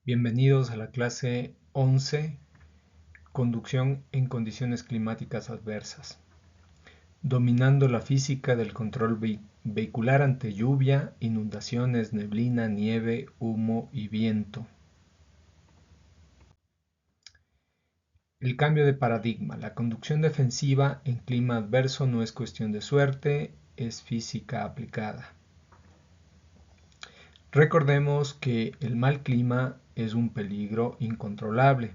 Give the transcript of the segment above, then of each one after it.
Bienvenidos a la clase 11, Conducción en condiciones climáticas adversas. Dominando la física del control vehicular ante lluvia, inundaciones, neblina, nieve, humo y viento. El cambio de paradigma. La conducción defensiva en clima adverso no es cuestión de suerte, es física aplicada. Recordemos que el mal clima es un peligro incontrolable.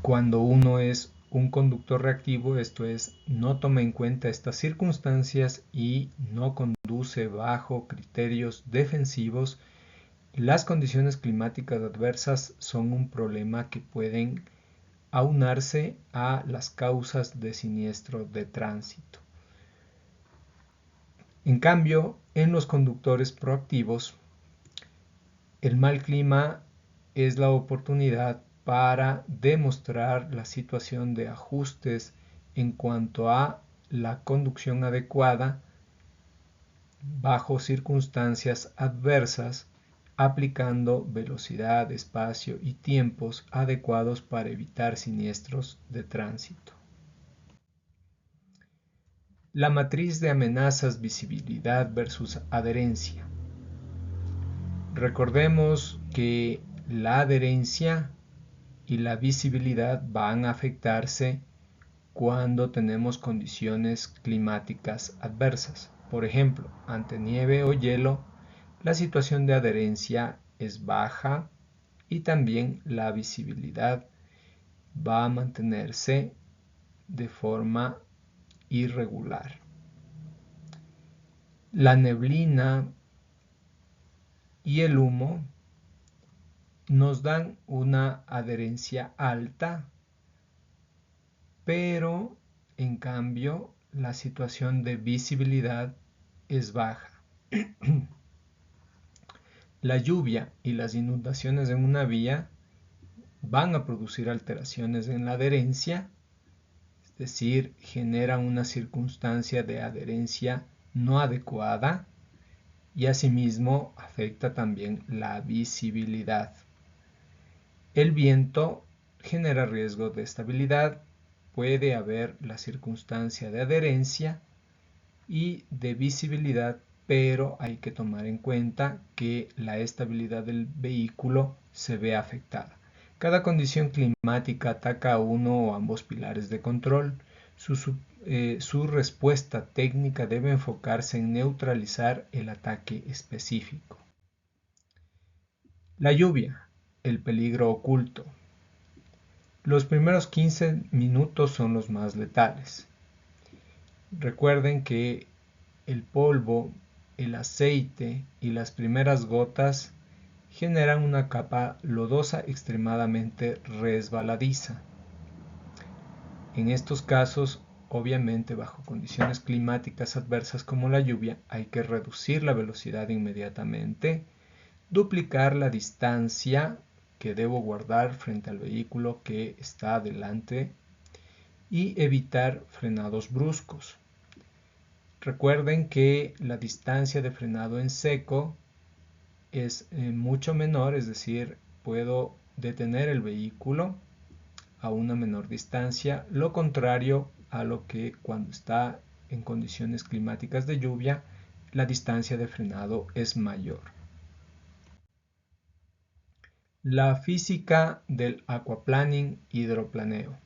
Cuando uno es un conductor reactivo, esto es, no toma en cuenta estas circunstancias y no conduce bajo criterios defensivos, las condiciones climáticas adversas son un problema que pueden aunarse a las causas de siniestro de tránsito. En cambio, en los conductores proactivos, el mal clima es la oportunidad para demostrar la situación de ajustes en cuanto a la conducción adecuada bajo circunstancias adversas, aplicando velocidad, espacio y tiempos adecuados para evitar siniestros de tránsito. La matriz de amenazas, visibilidad versus adherencia. Recordemos que la adherencia y la visibilidad van a afectarse cuando tenemos condiciones climáticas adversas. Por ejemplo, ante nieve o hielo, la situación de adherencia es baja y también la visibilidad va a mantenerse de forma irregular. La neblina y el humo nos dan una adherencia alta, pero en cambio la situación de visibilidad es baja. La lluvia y las inundaciones en una vía van a producir alteraciones en la adherencia, es decir, generan una circunstancia de adherencia no adecuada y asimismo afecta también la visibilidad. El viento genera riesgo de estabilidad, puede haber la circunstancia de adherencia y de visibilidad, pero hay que tomar en cuenta que la estabilidad del vehículo se ve afectada. Cada condición climática ataca a uno o ambos pilares de control. Su respuesta técnica debe enfocarse en neutralizar el ataque específico. La lluvia, el peligro oculto. Los primeros 15 minutos son los más letales. Recuerden que el polvo, el aceite y las primeras gotas generan una capa lodosa extremadamente resbaladiza. En estos casos, obviamente bajo condiciones climáticas adversas como la lluvia, hay que reducir la velocidad inmediatamente, duplicar la distancia que debo guardar frente al vehículo que está adelante y evitar frenados bruscos. Recuerden que la distancia de frenado en seco es mucho menor, es decir, puedo detener el vehículo a una menor distancia, lo contrario a lo que cuando está en condiciones climáticas de lluvia, la distancia de frenado es mayor. La física del aquaplaning hidroplaneo.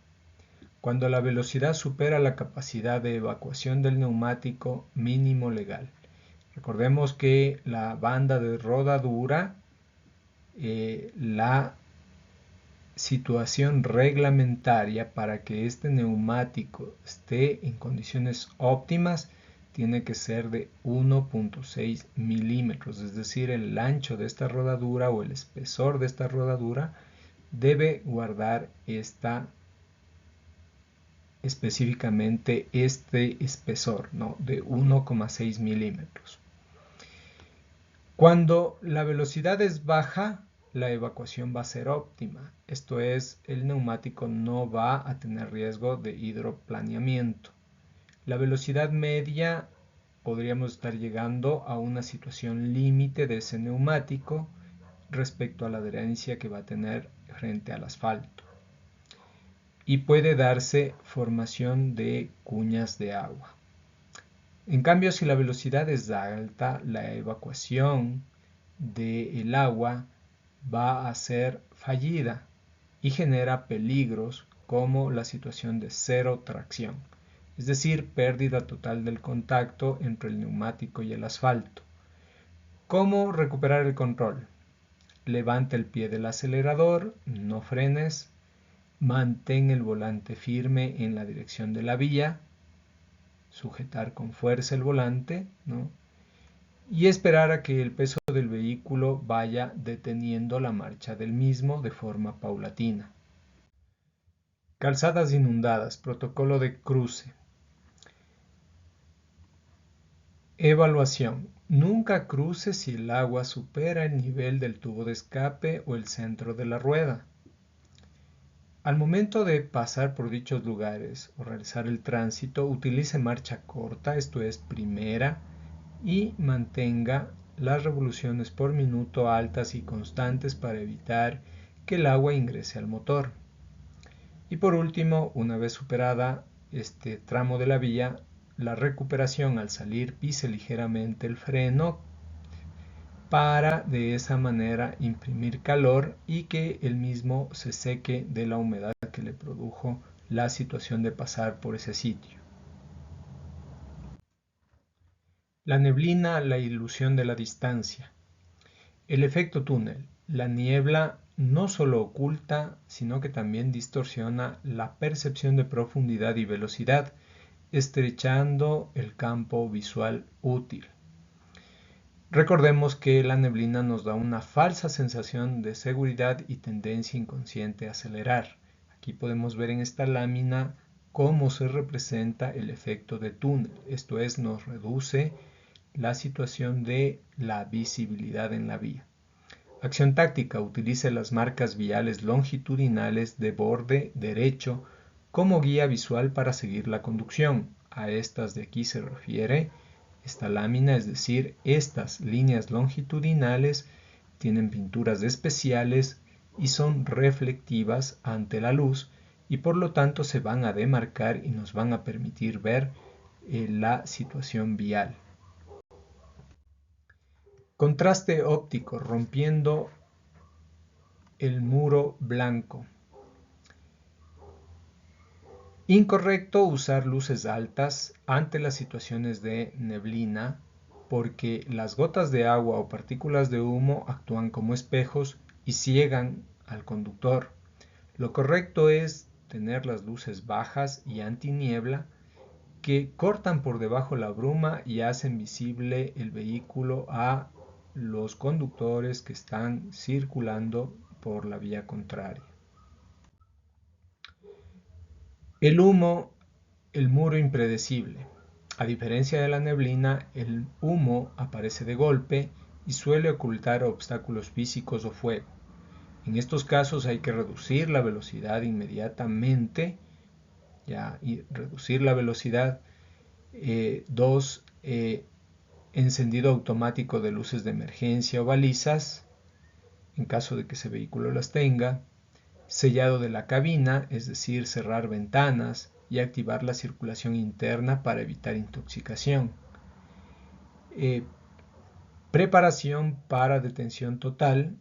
Cuando la velocidad supera la capacidad de evacuación del neumático mínimo legal. Recordemos que la banda de rodadura, la situación reglamentaria para que este neumático esté en condiciones óptimas tiene que ser de 1.6 milímetros, es decir, el ancho de esta rodadura o el espesor de esta rodadura debe guardar específicamente este espesor, ¿no? De 1,6 milímetros. Cuando la velocidad es baja, la evacuación va a ser óptima. Esto es, el neumático no va a tener riesgo de hidroplaneamiento. La velocidad media podríamos estar llegando a una situación límite de ese neumático respecto a la adherencia que va a tener frente al asfalto. Y puede darse formación de cuñas de agua. En cambio, si la velocidad es alta, la evacuación del agua va a ser fallida y genera peligros como la situación de cero tracción, es decir, pérdida total del contacto entre el neumático y el asfalto. ¿Cómo recuperar el control? Levanta el pie del acelerador, no frenes, mantén el volante firme en la dirección de la vía, sujetar con fuerza el volante, ¿no? Y esperar a que el peso del vehículo vaya deteniendo la marcha del mismo de forma paulatina. Calzadas inundadas, protocolo de cruce. Evaluación. Nunca cruce si el agua supera el nivel del tubo de escape o el centro de la rueda. Al momento de pasar por dichos lugares o realizar el tránsito, utilice marcha corta, esto es primera, y mantenga las revoluciones por minuto altas y constantes para evitar que el agua ingrese al motor. Y por último, una vez superada este tramo de la vía, la recuperación al salir pise ligeramente el freno para de esa manera imprimir calor y que el mismo se seque de la humedad que le produjo la situación de pasar por ese sitio. La neblina, la ilusión de la distancia. El efecto túnel. La niebla no solo oculta, sino que también distorsiona la percepción de profundidad y velocidad, estrechando el campo visual útil. Recordemos que la neblina nos da una falsa sensación de seguridad y tendencia inconsciente a acelerar. Aquí podemos ver en esta lámina cómo se representa el efecto de túnel. Esto es, nos reduce la situación de la visibilidad en la vía. Acción táctica. Utilice las marcas viales longitudinales de borde derecho como guía visual para seguir la conducción. A estas de aquí se refiere esta lámina, es decir, estas líneas longitudinales tienen pinturas especiales y son reflectivas ante la luz y por lo tanto se van a demarcar y nos van a permitir ver la situación vial. Contraste óptico, rompiendo el muro blanco. Incorrecto usar luces altas ante las situaciones de neblina porque las gotas de agua o partículas de humo actúan como espejos y ciegan al conductor. Lo correcto es tener las luces bajas y antiniebla que cortan por debajo la bruma y hacen visible el vehículo a los conductores que están circulando por la vía contraria. El humo, el muro impredecible. A diferencia de la neblina, el humo aparece de golpe y suele ocultar obstáculos físicos o fuego. En estos casos hay que reducir la velocidad inmediatamente, y reducir la velocidad. 2. Encendido automático de luces de emergencia o balizas, en caso de que ese vehículo las tenga. Sellado de la cabina, es decir, cerrar ventanas y activar la circulación interna para evitar intoxicación. Preparación para detención total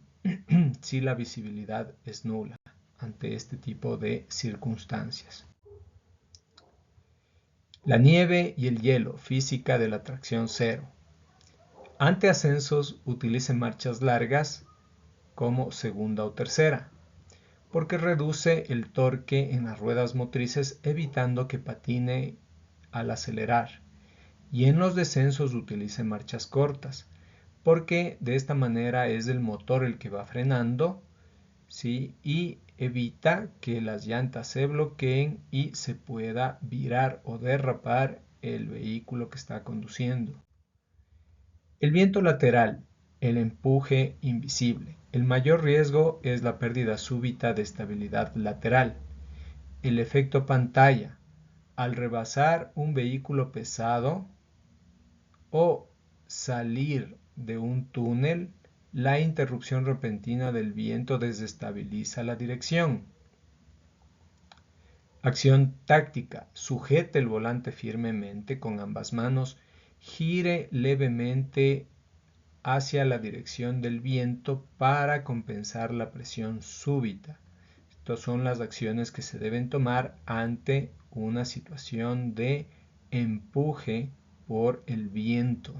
si la visibilidad es nula ante este tipo de circunstancias. La nieve y el hielo, física de la tracción cero. Ante ascensos utilice marchas largas como segunda o tercera, porque reduce el torque en las ruedas motrices evitando que patine al acelerar. Y en los descensos utilice marchas cortas, porque de esta manera es el motor el que va frenando, ¿sí? Y evita que las llantas se bloqueen y se pueda virar o derrapar el vehículo que está conduciendo. El viento lateral, el empuje invisible. El mayor riesgo es la pérdida súbita de estabilidad lateral. El efecto pantalla. Al rebasar un vehículo pesado, o salir de un túnel, la interrupción repentina del viento desestabiliza la dirección. Acción táctica. Sujete el volante firmemente con ambas manos, gire levemente hacia la dirección del viento para compensar la presión súbita. Estas son las acciones que se deben tomar ante una situación de empuje por el viento.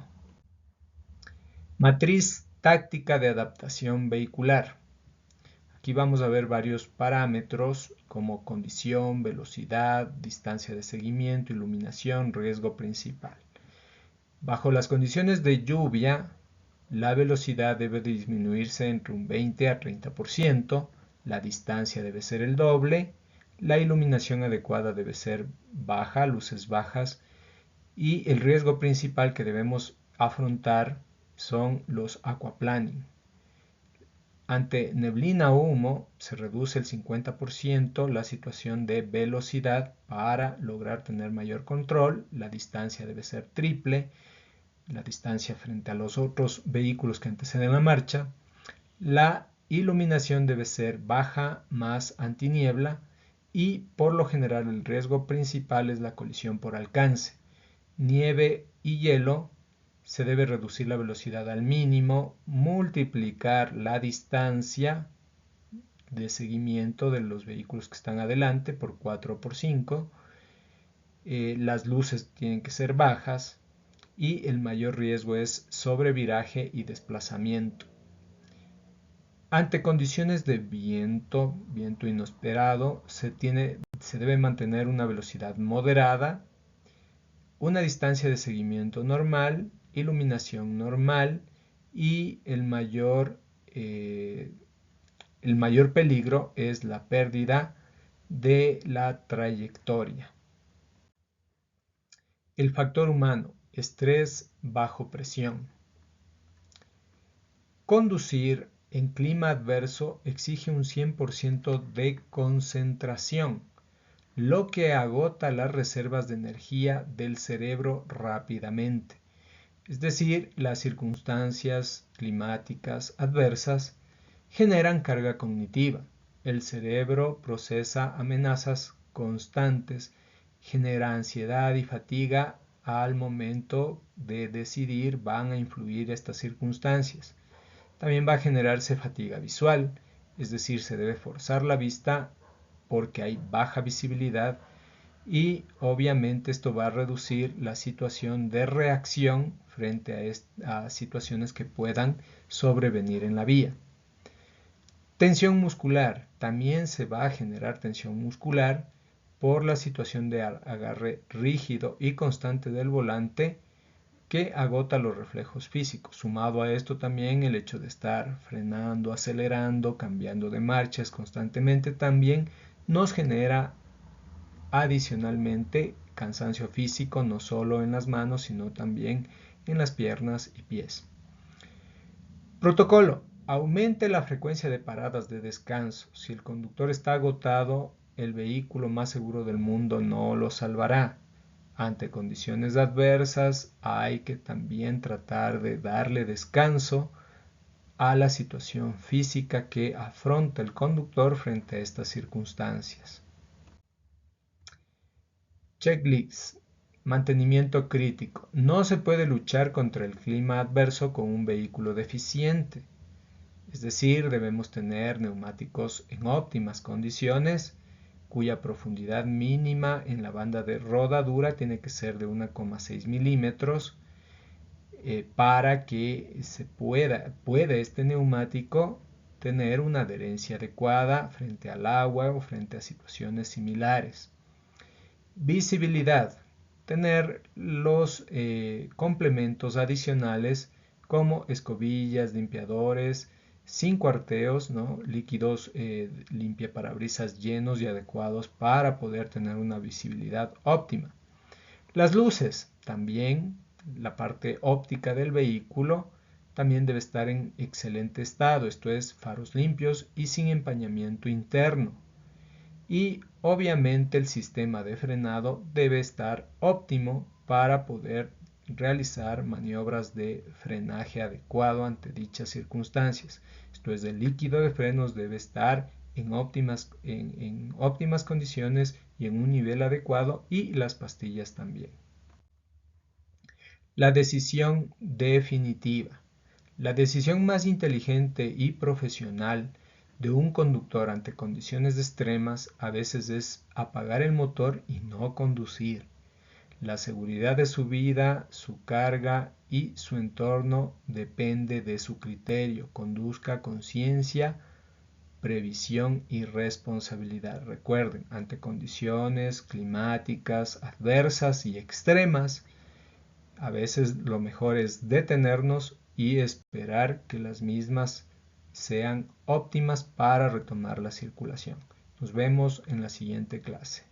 Matriz táctica de adaptación vehicular. Aquí vamos a ver varios parámetros como condición, velocidad, distancia de seguimiento, iluminación, riesgo principal. Bajo las condiciones de lluvia, la velocidad debe disminuirse entre un 20 a 30%, la distancia debe ser el doble, la iluminación adecuada debe ser baja, luces bajas, y el riesgo principal que debemos afrontar son los aquaplaning. Ante neblina o humo se reduce el 50% la situación de velocidad para lograr tener mayor control. La distancia debe ser triple, la distancia frente a los otros vehículos que anteceden la marcha. La iluminación debe ser baja más antiniebla y por lo general el riesgo principal es la colisión por alcance. Nieve y hielo, se debe reducir la velocidad al mínimo, multiplicar la distancia de seguimiento de los vehículos que están adelante por 4 o por 5. Las luces tienen que ser bajas y el mayor riesgo es sobreviraje y desplazamiento. Ante condiciones de viento inesperado, se debe mantener una velocidad moderada, una distancia de seguimiento normal, iluminación normal y el mayor peligro es la pérdida de la trayectoria. El factor humano, estrés bajo presión. Conducir en clima adverso exige un 100% de concentración, lo que agota las reservas de energía del cerebro rápidamente. Es decir, las circunstancias climáticas adversas generan carga cognitiva. El cerebro procesa amenazas constantes, genera ansiedad y fatiga al momento de decidir, van a influir estas circunstancias. También va a generarse fatiga visual, es decir, se debe forzar la vista porque hay baja visibilidad y obviamente esto va a reducir la situación de reacción frente a situaciones que puedan sobrevenir en la vía. Tensión muscular. También se va a generar tensión muscular por la situación de agarre rígido y constante del volante que agota los reflejos físicos. Sumado a esto también el hecho de estar frenando, acelerando, cambiando de marchas constantemente también nos genera adicionalmente cansancio físico, no solo en las manos, sino también en las piernas y pies. Protocolo. Aumente la frecuencia de paradas de descanso. Si el conductor está agotado, el vehículo más seguro del mundo no lo salvará. Ante condiciones adversas hay que también tratar de darle descanso a la situación física que afronta el conductor frente a estas circunstancias. Checklist. Mantenimiento crítico. No se puede luchar contra el clima adverso con un vehículo deficiente. Es decir, debemos tener neumáticos en óptimas condiciones, cuya profundidad mínima en la banda de rodadura tiene que ser de 1,6 milímetros para que pueda este neumático tener una adherencia adecuada frente al agua o frente a situaciones similares. Visibilidad. Tener los complementos adicionales como escobillas, limpiadores, sin cuarteos, ¿no? Líquidos limpiaparabrisas llenos y adecuados para poder tener una visibilidad óptima. Las luces, también la parte óptica del vehículo también debe estar en excelente estado, esto es faros limpios y sin empañamiento interno. Y obviamente el sistema de frenado debe estar óptimo para poder realizar maniobras de frenaje adecuado ante dichas circunstancias. Esto es, el líquido de frenos debe estar en óptimas condiciones y en un nivel adecuado, y las pastillas también. La decisión definitiva. La decisión más inteligente y profesional de un conductor ante condiciones extremas a veces es apagar el motor y no conducir. La seguridad de su vida, su carga y su entorno depende de su criterio. Conduzca con ciencia, previsión y responsabilidad. Recuerden, ante condiciones climáticas adversas y extremas, a veces lo mejor es detenernos y esperar que las mismas sean óptimas para retomar la circulación. Nos vemos en la siguiente clase.